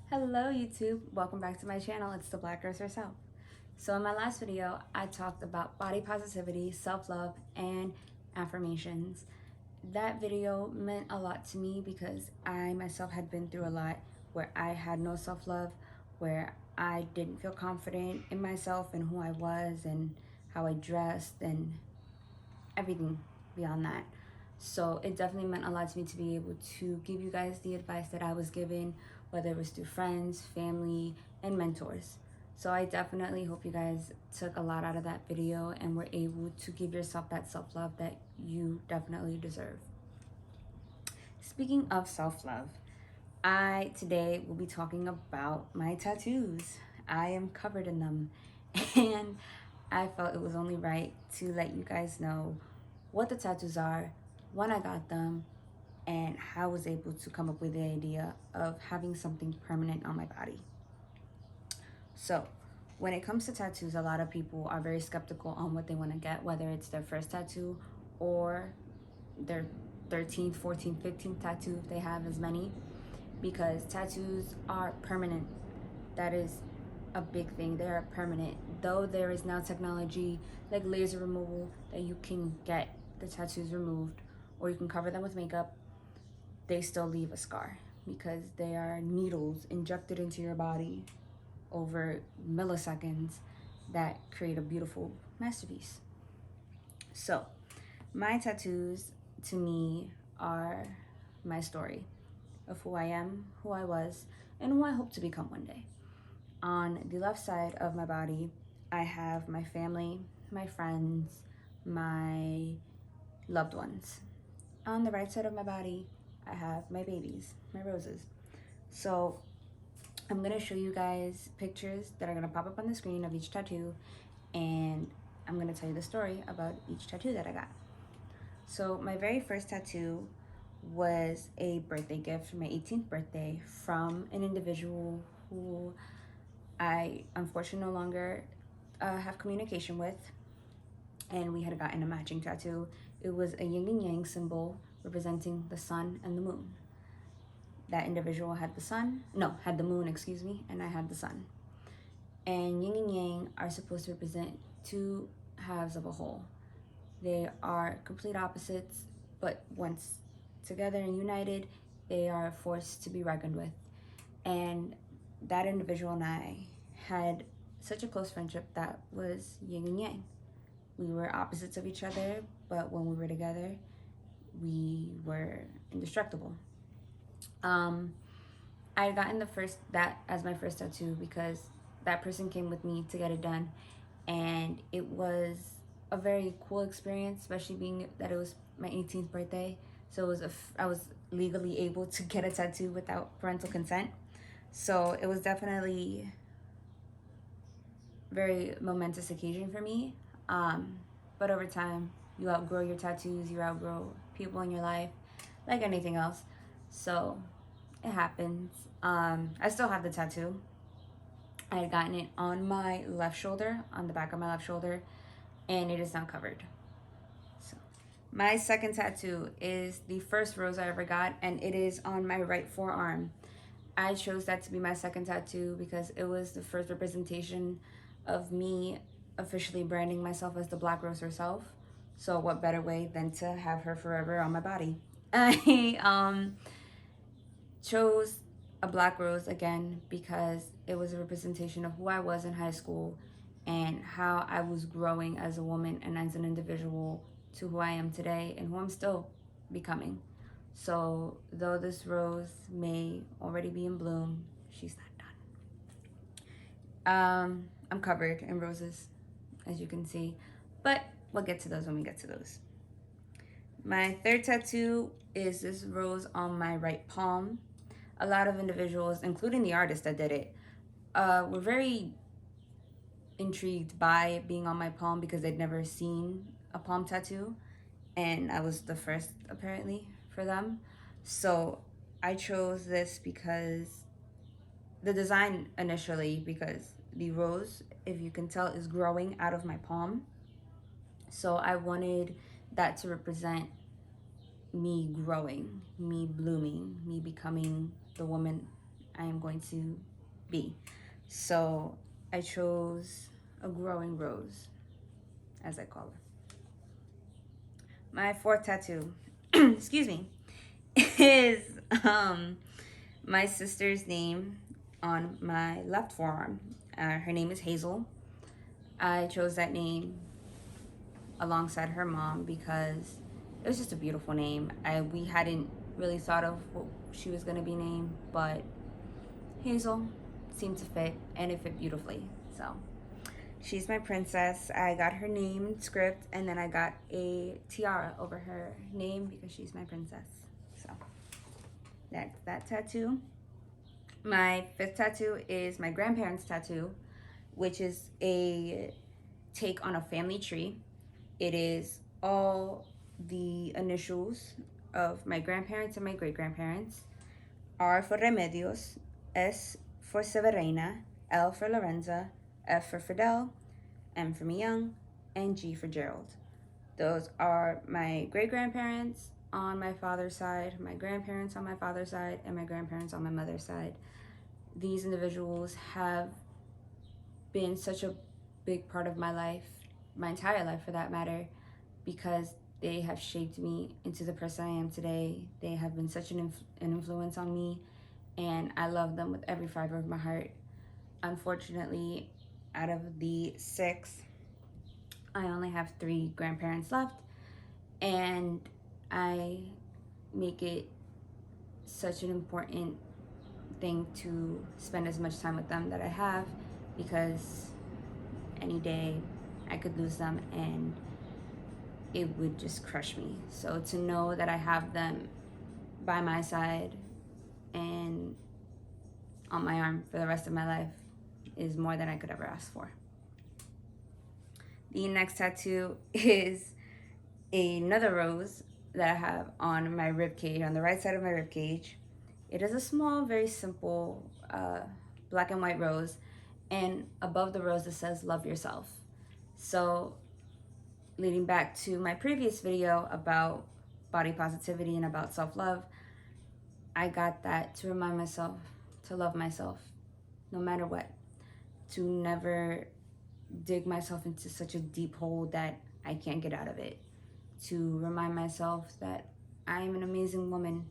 Hello YouTube, welcome back to my channel. It's the Black Rose herself. So in my last video, I talked about body positivity, self-love, and affirmations. That video meant a lot to me because I myself had been through a lot where I had no self-love, where I didn't feel confident in myself and who I was and how I dressed and everything beyond that. So it definitely meant a lot to me to be able to give you guys the advice that I was given, whether it was through friends, family, and mentors. So I definitely hope you guys took a lot out of that video and were able to give yourself that self-love that you definitely deserve. Speaking of self-love, I today will be talking about my tattoos. I am covered in them and I felt it was only right to let you guys know what the tattoos are, when I got them, and how I was able to come up with the idea of having something permanent on my body. So when it comes to tattoos, a lot of people are very skeptical on what they want to get, whether it's their first tattoo or their 13th, 14th, 15th tattoo if they have as many, because tattoos are permanent. That is a big thing. They are permanent. Though there is now technology like laser removal that you can get the tattoos removed or you can cover them with makeup, they still leave a scar because they are needles injected into your body over milliseconds that create a beautiful masterpiece. So my tattoos to me are my story of who I am, who I was, and who I hope to become one day. On the left side of my body, I have my family, my friends, my loved ones. On the right side of my body, I have my babies, my roses. So I'm gonna show you guys pictures that are gonna pop up on the screen of each tattoo, and I'm gonna tell you the story about each tattoo that I got. So my very first tattoo was a birthday gift for my 18th birthday from an individual who I unfortunately no longer have communication with, and we had gotten a matching tattoo. It was a Ying and Yang symbol representing the sun and the moon. That individual had had the moon, excuse me, and I had the sun. And Yin and Yang are supposed to represent two halves of a whole. They are complete opposites, but once together and united, they are a force to be reckoned with. And that individual and I had such a close friendship that was yin and yang. We were opposites of each other, but when we were together, we were indestructible. I had gotten that as my first tattoo because that person came with me to get it done, and it was a very cool experience, especially being that it was my 18th birthday. So it was I was legally able to get a tattoo without parental consent. So it was definitely a very momentous occasion for me. But over time, you outgrow your tattoos, you outgrow people in your life, like anything else. So it happens. I still have the tattoo. I had gotten it on my left shoulder, on the back of my left shoulder, and it is now covered. So my second tattoo is the first rose I ever got, and it is on my right forearm. I chose that to be my second tattoo because it was the first representation of me officially branding myself as the Black Rose herself. So what better way than to have her forever on my body? I chose a black rose again because it was a representation of who I was in high school and how I was growing as a woman and as an individual to who I am today and who I'm still becoming. So though this rose may already be in bloom, she's not done. I'm covered in roses, as you can see, but we'll get to those when we get to those. My third tattoo is this rose on my right palm. A lot of individuals, including the artist that did it, were very intrigued by it being on my palm because they'd never seen a palm tattoo, and I was the first apparently for them. So I chose this because the design initially, because the rose, if you can tell, is growing out of my palm. So I wanted that to represent me growing, me blooming, me becoming the woman I am going to be. So I chose a growing rose, as I call her. My fourth tattoo, excuse me, is my sister's name on my left forearm. Her name is Hazel. I chose that name alongside her mom because it was just a beautiful name. We hadn't really thought of what she was going to be named, but Hazel seemed to fit, and it fit beautifully. So she's my princess. I got her name script, and then I got a tiara over her name because she's my princess. So that's that tattoo. My fifth tattoo is my grandparents' tattoo, which is a take on a family tree. It is all the initials of my grandparents and my great-grandparents. R for Remedios, S for Severina, L for Lorenza, F for Fidel, M for Young, and G for Gerald. Those are my great-grandparents on my father's side, my grandparents on my father's side, and my grandparents on my mother's side. These individuals have been such a big part of my life, my entire life for that matter, because they have shaped me into the person I am today. They have been such an influence on me, and I love them with every fiber of my heart. Unfortunately, out of the 6, I only have 3 grandparents left, and I make it such an important thing to spend as much time with them that I have, because any day I could lose them and it would just crush me. So to know that I have them by my side and on my arm for the rest of my life is more than I could ever ask for. The next tattoo is another rose that I have on my ribcage, on the right side of my ribcage. It is a small, very simple black and white rose, and above the rose it says love yourself. So leading back to my previous video about body positivity and about self-love, I got that to remind myself to love myself no matter what, to never dig myself into such a deep hole that I can't get out of it, to remind myself that I am an amazing woman,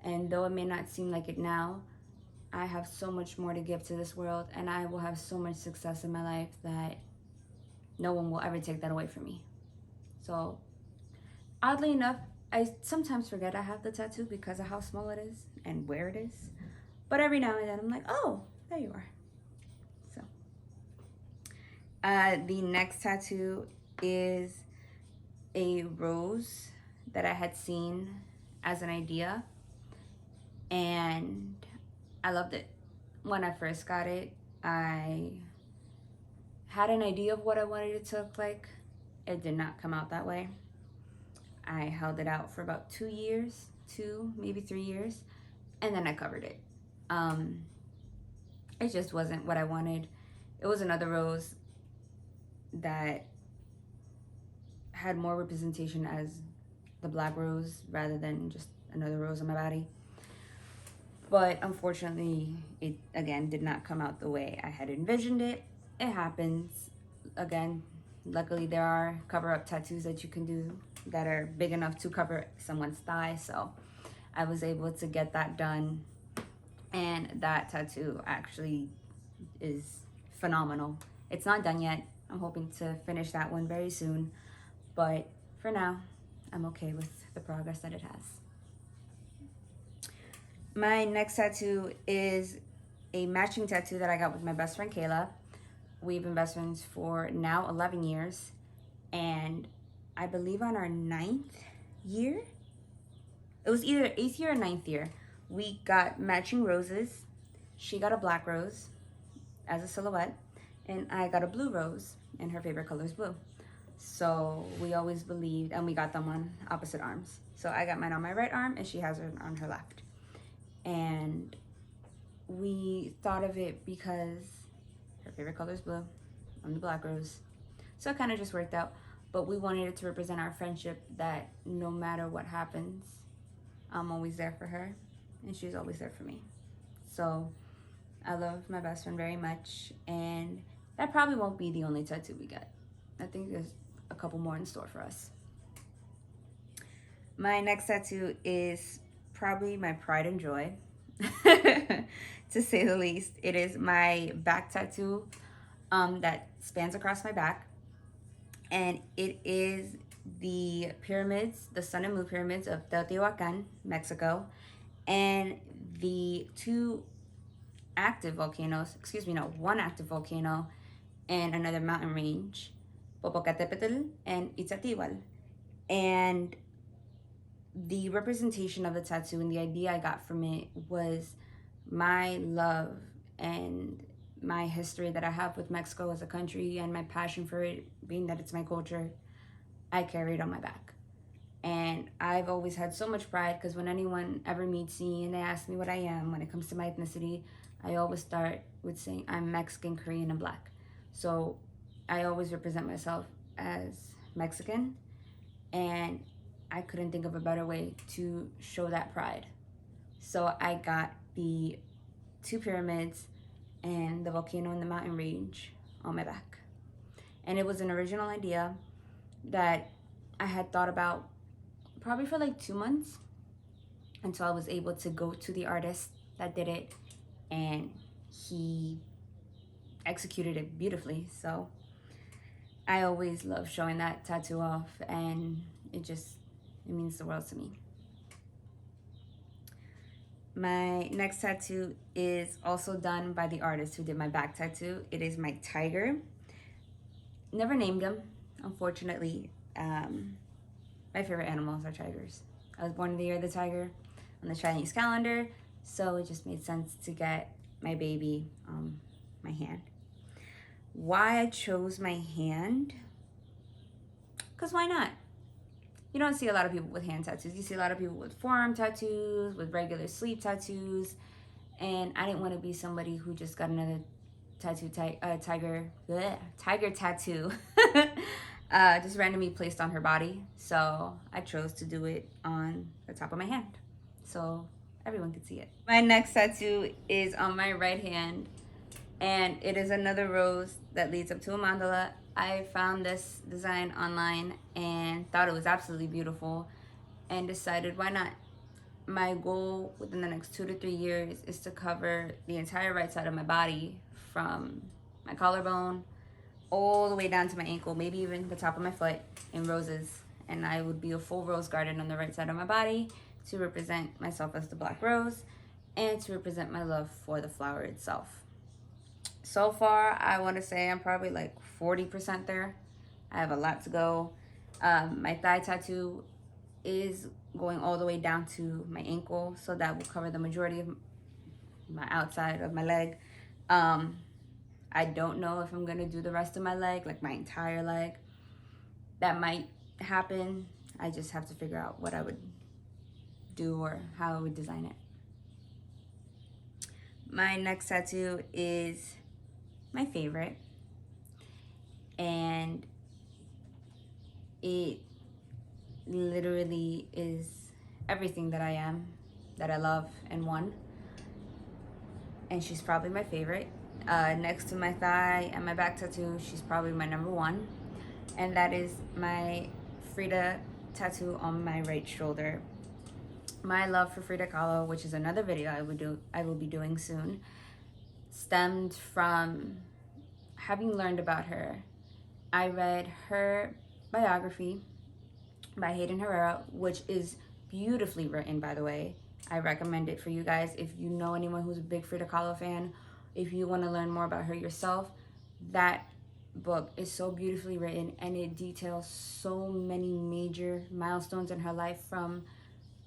and though it may not seem like it now, I have so much more to give to this world, and I will have so much success in my life that no one will ever take that away from me. So oddly enough, I sometimes forget I have the tattoo because of how small it is and where it is. But every now and then I'm like, oh, there you are. So the next tattoo is a rose that I had seen as an idea, and I loved it. When I first got it, I had an idea of what I wanted it to look like. It did not come out that way. I held it out for about 2 years, 2, maybe 3 years, and then I covered it. It just wasn't what I wanted. It was another rose that had more representation as the black rose rather than just another rose on my body. But unfortunately, it again did not come out the way I had envisioned it. It happens. Again, luckily there are cover-up tattoos that you can do that are big enough to cover someone's thigh, so I was able to get that done, and that tattoo actually is phenomenal. It's not done yet. I'm hoping to finish that one very soon, but for now, I'm okay with the progress that it has. My next tattoo is a matching tattoo that I got with my best friend Kayla. We've been best friends for now 11 years, and I believe on our 9th year, it was either 8th year or 9th year, we got matching roses. She got a black rose as a silhouette, and I got a blue rose, and her favorite color is blue. So we always believed, and we got them on opposite arms. So I got mine on my right arm, and she has it on her left. And we thought of it because her favorite color is blue. I'm the black rose. So it kind of just worked out. But we wanted it to represent our friendship, that no matter what happens, I'm always there for her, and she's always there for me. So I love my best friend very much, and that probably won't be the only tattoo we get. I think there's a couple more in store for us. My next tattoo is probably my pride and joy, to say the least. It is my back tattoo that spans across my back, and it is the pyramids, the sun and moon pyramids of Teotihuacan, Mexico, and the two active volcanoes, one active volcano and another mountain range, Popocatépetl and Iztaccíhuatl. And the representation of the tattoo and the idea I got from it was my love and my history that I have with Mexico as a country, and my passion for it, being that it's my culture. I carry it on my back. And I've always had so much pride, because when anyone ever meets me and they ask me what I am when it comes to my ethnicity, I always start with saying I'm Mexican, Korean, and Black. So I always represent myself as Mexican, and I couldn't think of a better way to show that pride. So I got the two pyramids and the volcano and the mountain range on my back. And it was an original idea that I had thought about probably for like 2 months, until I was able to go to the artist that did it, and he executed it beautifully. So I always love showing that tattoo off, and it means the world to me. My next tattoo is also done by the artist who did my back tattoo. It is my tiger. Never named him, unfortunately. My favorite animals are tigers. I was born in the year of the tiger on the Chinese calendar, so it just made sense to get my baby on my hand. Why I chose my hand? Because why not? You don't see a lot of people with hand tattoos. You see a lot of people with forearm tattoos, with regular sleeve tattoos, and I didn't want to be somebody who just got another tiger tattoo just randomly placed on her body. So I chose to do it on the top of my hand, so everyone could see it. My next tattoo is on my right hand, and it is another rose that leads up to a mandala. I found this design online and thought it was absolutely beautiful, and decided why not. My goal within the next 2 to 3 years is to cover the entire right side of my body, from my collarbone all the way down to my ankle, maybe even the top of my foot, in roses. And I would be a full rose garden on the right side of my body to represent myself as the Black Rose, and to represent my love for the flower itself. So far, I want to say I'm probably like 40% there. I have a lot to go. My thigh tattoo is going all the way down to my ankle, so that will cover the majority of my outside of my leg. I don't know if I'm gonna do the rest of my leg, like my entire leg. That might happen. I just have to figure out what I would do or how I would design it. My next tattoo is my favorite, and it literally is everything that I am, that I love in one. And she's probably my favorite. Next to my thigh and my back tattoo, she's probably my number one, and that is my Frida tattoo on my right shoulder. My love for Frida Kahlo, which is another video I will be doing soon, stemmed from having learned about her. I read her biography by Hayden Herrera, which is beautifully written, by the way. I recommend it for you guys. If you know anyone who's a big Frida Kahlo fan, if you want to learn more about her yourself, that book is so beautifully written, and it details so many major milestones in her life, from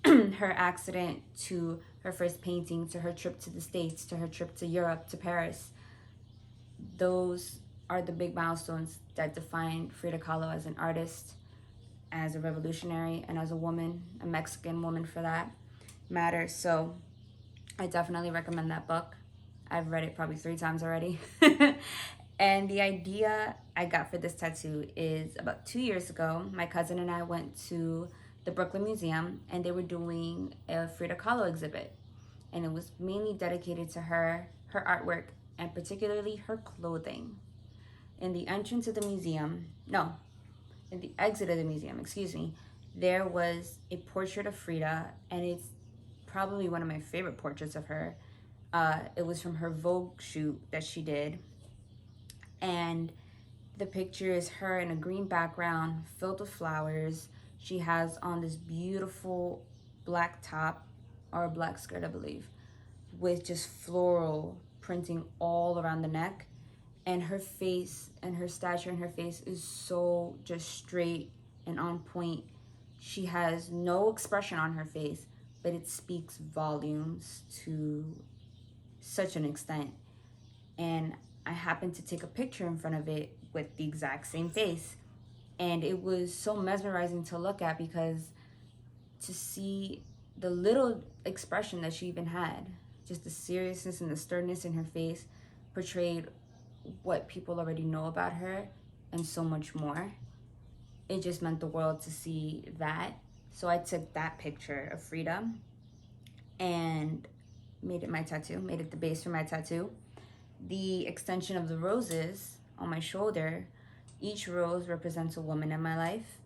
her accident to her first painting, to her trip to the States, to her trip to Europe, to Paris. Those are the big milestones that define Frida Kahlo as an artist, as a revolutionary, and as a woman, a Mexican woman for that matter. So I definitely recommend that book. I've read it probably 3 times already. And the idea I got for this tattoo is about 2 years ago, my cousin and I went to the Brooklyn Museum, and they were doing a Frida Kahlo exhibit. and it was mainly dedicated to her artwork, and particularly her clothing. In the entrance of the museum, no, in the exit of the museum, excuse me, there was a portrait of Frida, and it's probably one of my favorite portraits of her. It was from her Vogue shoot that she did, and the picture is her in a green background filled with flowers. She has on this beautiful black top, or a black skirt, I believe, with just floral printing all around the neck. And her face and her stature and her face is so just straight and on point. She has no expression on her face, but it speaks volumes to such an extent. And I happened to take a picture in front of it with the exact same face. And it was so mesmerizing to look at, because to see the little expression that she even had, just the seriousness and the sternness in her face, portrayed what people already know about her and so much more. It just meant the world to see that. So I took that picture of Frida and made it my tattoo, made it the base for my tattoo. The extension of the roses on my shoulder, each rose represents a woman in my life,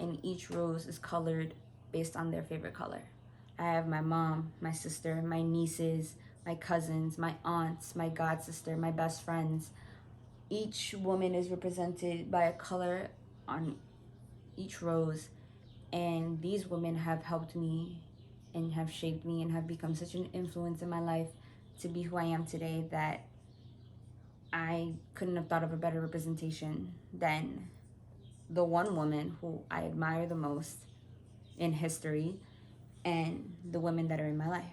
and each rose is colored based on their favorite color. I have my mom, my sister, my nieces, my cousins, my aunts, my god sister, my best friends. Each woman is represented by a color on each rose, and these women have helped me and have shaped me and have become such an influence in my life to be who I am today, that I couldn't have thought of a better representation than the one woman who I admire the most in history and the women that are in my life.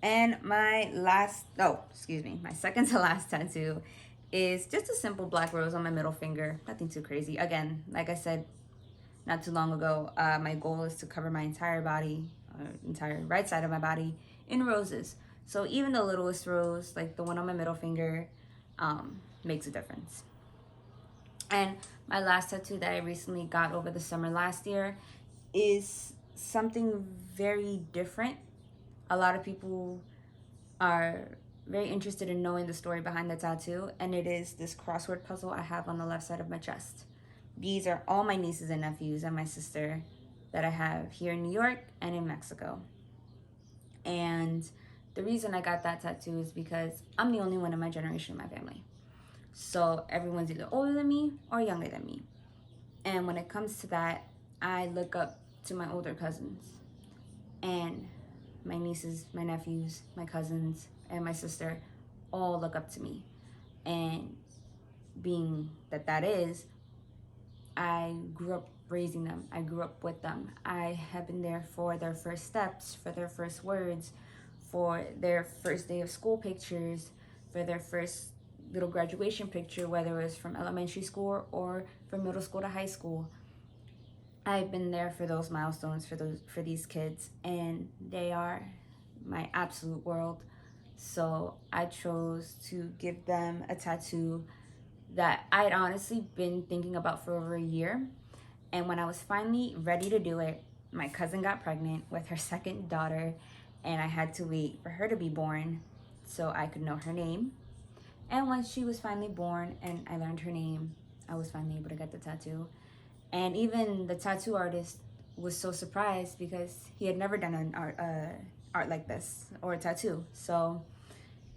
And my second to last tattoo is just a simple black rose on my middle finger. Nothing too crazy. Again, like I said not too long ago, my goal is to cover my entire body, entire right side of my body, in roses. So even the littlest rose, like the one on my middle finger, makes a difference. And my last tattoo that I recently got over the summer last year is something very different. A lot of people are very interested in knowing the story behind the tattoo, and it is this crossword puzzle I have on the left side of my chest. These are all my nieces and nephews and my sister that I have here in New York and in Mexico. And the reason I got that tattoo is because I'm the only one in my generation in my family. So everyone's either older than me or younger than me. And when it comes to that, I look up to my older cousins. And my nieces, my nephews, my cousins, and my sister all look up to me. And being that is, I grew up raising them. I grew up with them. I have been there for their first steps, for their first words, for their first day of school pictures, for their first little graduation picture, whether it was from elementary school or from middle school to high school. I've been there for those milestones for these kids, and they are my absolute world. So I chose to give them a tattoo that I'd honestly been thinking about for over a year. And when I was finally ready to do it, my cousin got pregnant with her second daughter, and I had to wait for her to be born so I could know her name. And once she was finally born and I learned her name, I was finally able to get the tattoo. And even the tattoo artist was so surprised because he had never done an art like this, or a tattoo. So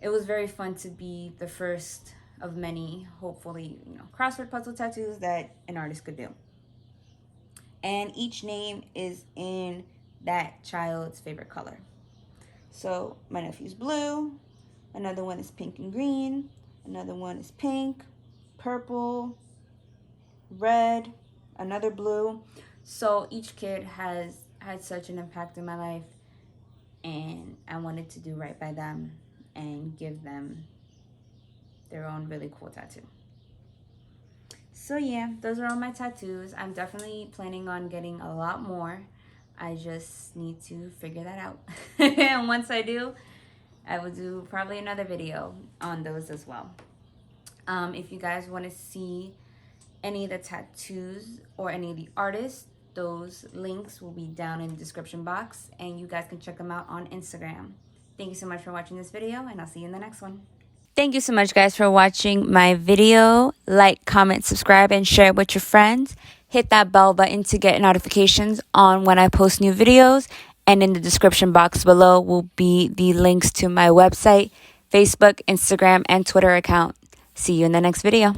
it was very fun to be the first of many, hopefully, crossword puzzle tattoos that an artist could do. And each name is in that child's favorite color. So my nephew's blue, another one is pink and green, another one is pink, purple, red, another blue. So each kid has had such an impact in my life, and I wanted to do right by them and give them their own really cool tattoo. So yeah, those are all my tattoos. I'm definitely planning on getting a lot more. I just need to figure that out. And once I do, I will do probably another video on those as well. If you guys want to see any of the tattoos or any of the artists, Those links will be down in the description box, and you guys can check them out on Instagram. Thank you so much for watching this video, and I'll see you in the next one. Thank you so much, guys, for watching my video. Like, comment, subscribe, and share it with your friends. Hit that bell button to get notifications on when I post new videos. And in the description box below will be the links to my website, Facebook, Instagram, and Twitter account. See you in the next video.